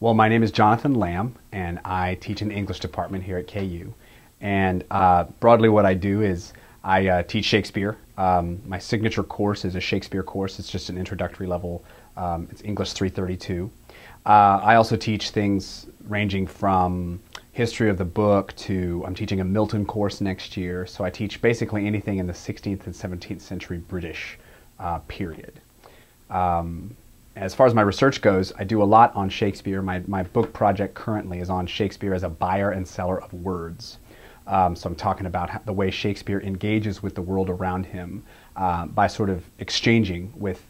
Well, my name is Jonathan Lamb, and I teach in the English department here at KU. And broadly what I do is I teach Shakespeare. My signature course is a Shakespeare course. It's just an introductory level. It's English 332. I also teach things ranging from history of the book to, I'm teaching a Milton course next year. So I teach basically anything in the 16th and 17th century British period. As far as my research goes, I do a lot on Shakespeare. My book project currently is on Shakespeare as a buyer and seller of words. So I'm talking about the way Shakespeare engages with the world around him by sort of exchanging with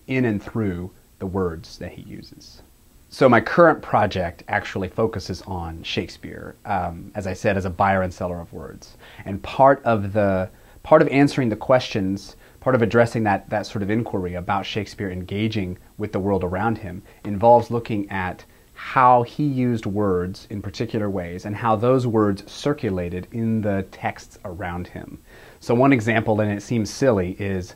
in and through the words that he uses. So my current project actually focuses on Shakespeare, as I said, as a buyer and seller of words. And part of answering the questions, part of addressing that sort of inquiry about Shakespeare engaging with the world around him involves looking at how he used words in particular ways and how those words circulated in the texts around him. So one example, and it seems silly, is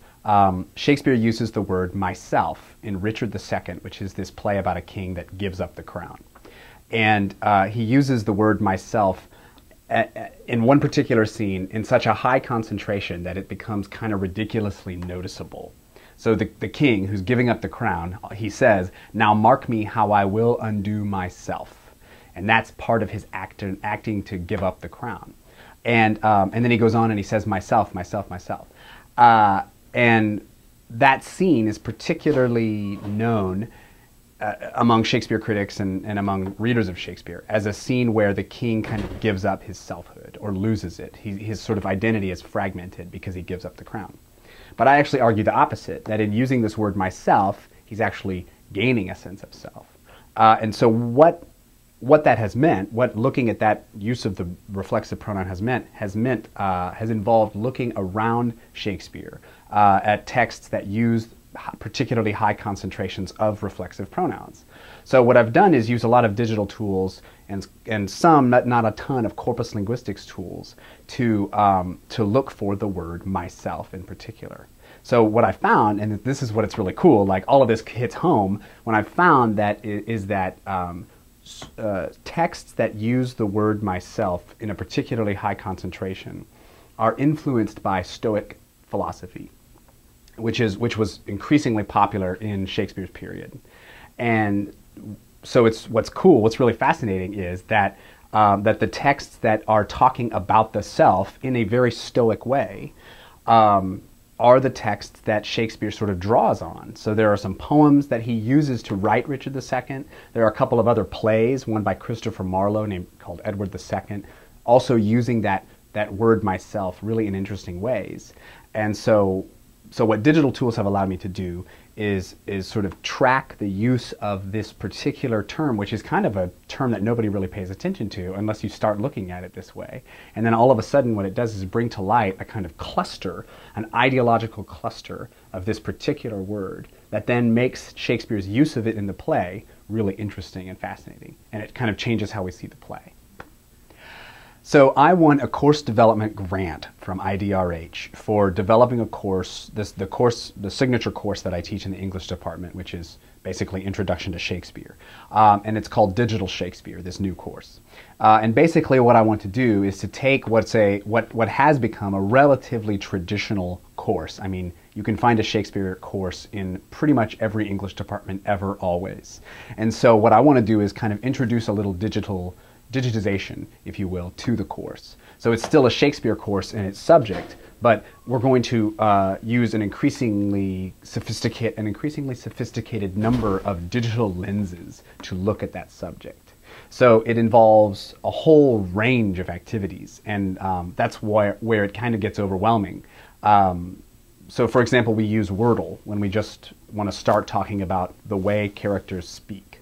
Shakespeare uses the word myself in Richard II, which is this play about a king that gives up the crown. And he uses the word myself in one particular scene in such a high concentration that it becomes kind of ridiculously noticeable. So the king who's giving up the crown, he says, "Now mark me how I will undo myself." And that's part of his acting to give up the crown. And then he goes on and he says, "Myself, myself, myself." And that scene is particularly known among Shakespeare critics and among readers of Shakespeare as a scene where the king kind of gives up his selfhood or loses it. His sort of identity is fragmented because he gives up the crown. But I actually argue the opposite, that in using this word myself, he's actually gaining a sense of self. And so what that has meant, what looking at that use of the reflexive pronoun has involved looking around Shakespeare at texts that use particularly high concentrations of reflexive pronouns. So what I've done is use a lot of digital tools and some, not a ton, of corpus linguistics tools to look for the word myself in particular. So what I found, and this is what it's really cool, like all of this hits home, when I found that is that texts that use the word myself in a particularly high concentration are influenced by Stoic philosophy, which was increasingly popular in Shakespeare's period. And so what's really fascinating is that the texts that are talking about the self in a very Stoic way are the texts that Shakespeare sort of draws on. So there are some poems that he uses to write Richard II. There are a couple of other plays, one by Christopher Marlowe called Edward II, also using that word myself really in interesting ways. And so what digital tools have allowed me to do is sort of track the use of this particular term, which is kind of a term that nobody really pays attention to unless you start looking at it this way. And then all of a sudden what it does is bring to light a kind of cluster, an ideological cluster of this particular word that then makes Shakespeare's use of it in the play really interesting and fascinating. And it kind of changes how we see the play. So I won a course development grant from IDRH for developing a course, the signature course that I teach in the English department, which is basically Introduction to Shakespeare. And it's called Digital Shakespeare, this new course. And basically what I want to do is to take what has become a relatively traditional course. I mean, you can find a Shakespeare course in pretty much every English department ever, always. And so what I want to do is kind of introduce a little digitization, if you will, to the course. So it's still a Shakespeare course in its subject, but we're going to use an increasingly sophisticated number of digital lenses to look at that subject. So it involves a whole range of activities, and that's where it kind of gets overwhelming. So for example, we use Wordle when we just want to start talking about the way characters speak.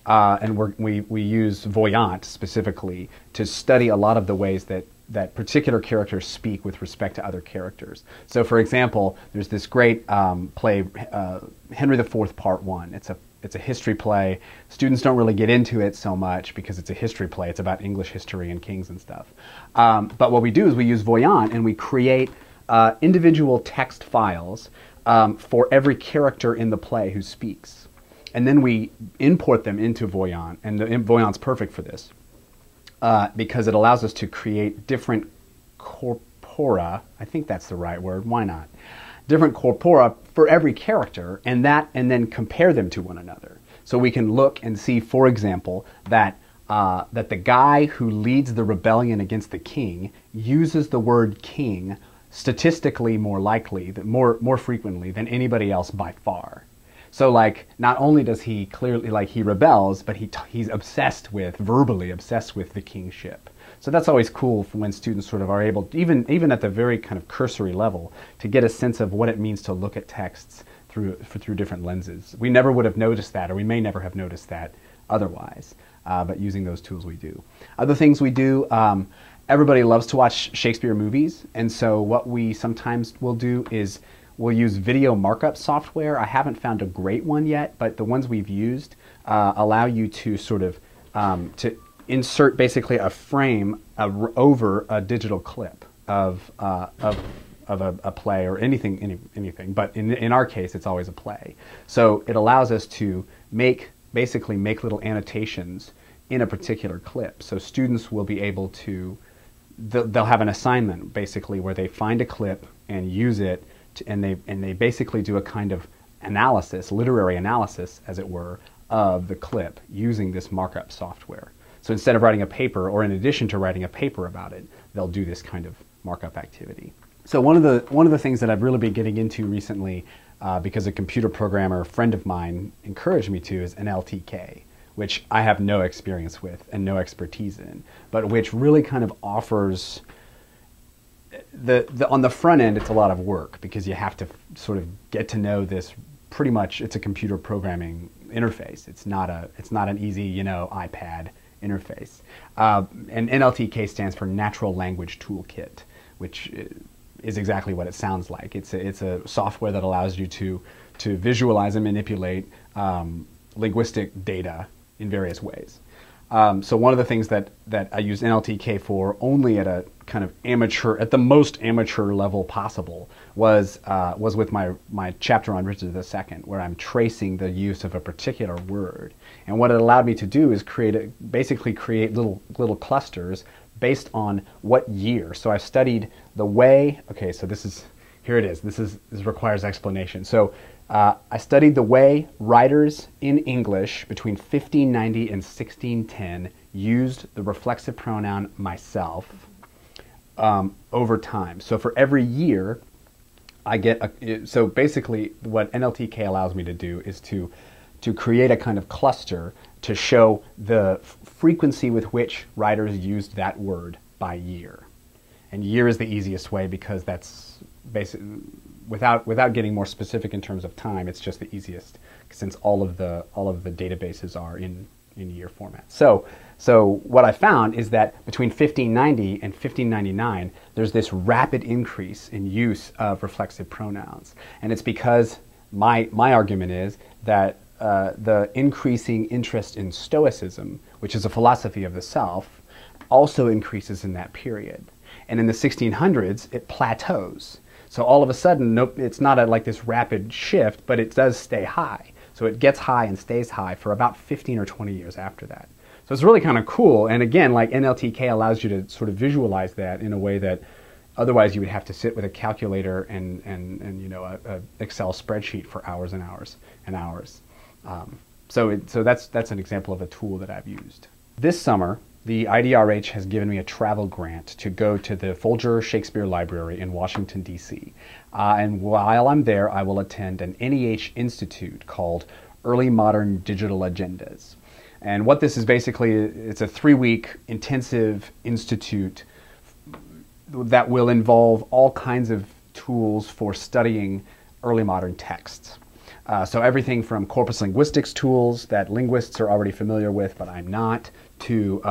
And we use Voyant specifically to study a lot of the ways that particular characters speak with respect to other characters. So for example, there's this great play, Henry IV Part 1. It's a history play. Students don't really get into it so much because it's a history play. It's about English history and kings and stuff. But what we do is we use Voyant and we create individual text files for every character in the play who speaks. and then we import them into Voyant, and Voyant's perfect for this because it allows us to create different corpora. I think that's the right word. Why not? Different corpora for every character, and then compare them to one another. So we can look and see, for example, that the guy who leads the rebellion against the king uses the word king statistically more frequently than anybody else by far. So like, not only does he clearly, like, he rebels, but he's verbally obsessed with the kingship. So that's always cool when students sort of are able, even at the very kind of cursory level, to get a sense of what it means to look at texts through different lenses. We never would have noticed that, or we may never have noticed that otherwise, but using those tools we do. Other things we do, everybody loves to watch Shakespeare movies, and so what we sometimes will do is we'll use video markup software. I haven't found a great one yet, but the ones we've used allow you to sort of to insert basically a frame over a digital clip of a play or anything. But in our case, it's always a play. So it allows us to basically make little annotations in a particular clip. So students will be able to, they'll have an assignment basically where they find a clip and use it, and they basically do a kind of analysis, literary analysis, as it were, of the clip using this markup software. So instead of writing a paper, or in addition to writing a paper about it, they'll do this kind of markup activity. So one of the things that I've really been getting into recently, because a computer programmer friend of mine encouraged me to, is NLTK, which I have no experience with and no expertise in, but which really kind of offers on the front end, it's a lot of work because you have to sort of get to know this. Pretty much, it's a computer programming interface. It's not an easy, iPad interface. And NLTK stands for Natural Language Toolkit, which is exactly what it sounds like. It's a software that allows you to visualize and manipulate linguistic data in various ways. So one of the things that I use NLTK for, only at a kind of at the most amateur level possible, was with my chapter on Richard II, where I'm tracing the use of a particular word. And what it allowed me to do is basically create little clusters based on what year. So I've studied the way. Okay, so here it is. This requires explanation. So I studied the way writers in English between 1590 and 1610 used the reflexive pronoun myself over time. So for every year, I get so basically what NLTK allows me to do is to create a kind of cluster to show the frequency with which writers used that word by year. And year is the easiest way because that's basically, without getting more specific in terms of time, it's just the easiest since all of the databases are in year format. So what I found is that between 1590 and 1599, there's this rapid increase in use of reflexive pronouns. And it's because my argument is that the increasing interest in Stoicism, which is a philosophy of the self, also increases in that period. And in the 1600s, it plateaus. So all of a sudden, it's not like this rapid shift, but it does stay high. So it gets high and stays high for about 15 or 20 years after that. So it's really kind of cool. And again, like NLTK allows you to sort of visualize that in a way that otherwise you would have to sit with a calculator and a Excel spreadsheet for hours and hours and hours. So that's an example of a tool that I've used. This summer, the IDRH has given me a travel grant to go to the Folger Shakespeare Library in Washington, D.C. And while I'm there, I will attend an NIH Institute called Early Modern Digital Agendas. And what this is basically, it's a 3-week intensive institute that will involve all kinds of tools for studying early modern texts. So everything from corpus linguistics tools that linguists are already familiar with, but I'm not, to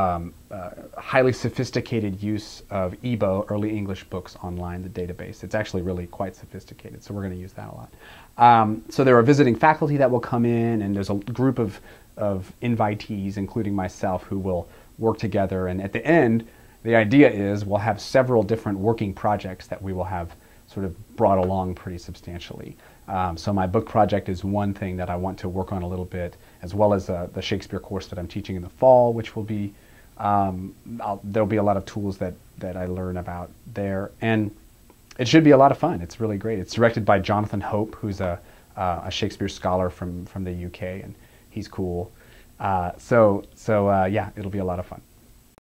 highly sophisticated use of EBO, Early English Books Online, the database. It's actually really quite sophisticated, so we're going to use that a lot. So there are visiting faculty that will come in, and there's a group of invitees, including myself, who will work together. And at the end, the idea is we'll have several different working projects that we will have sort of brought along pretty substantially. So my book project is one thing that I want to work on a little bit, as well as the Shakespeare course that I'm teaching in the fall, which will be, there'll be a lot of tools that I learn about there. And it should be a lot of fun. It's really great. It's directed by Jonathan Hope, who's a Shakespeare scholar from the UK, and he's cool. Yeah, it'll be a lot of fun.